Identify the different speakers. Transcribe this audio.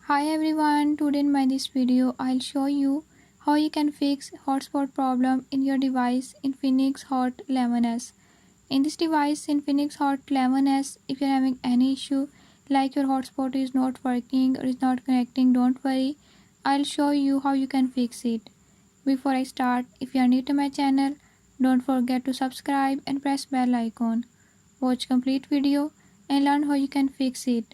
Speaker 1: Hi everyone, today in my this video I'll show you how you can fix hotspot problem in your device Infinix Hot 11s. In this device Infinix Hot 11s, if you're having any issue like your hotspot is not working or is not connecting, don't worry, I'll show you how you can fix it. Before I start, if you are new to my channel, don't forget to subscribe and press bell icon. Watch complete video and learn how you can fix it.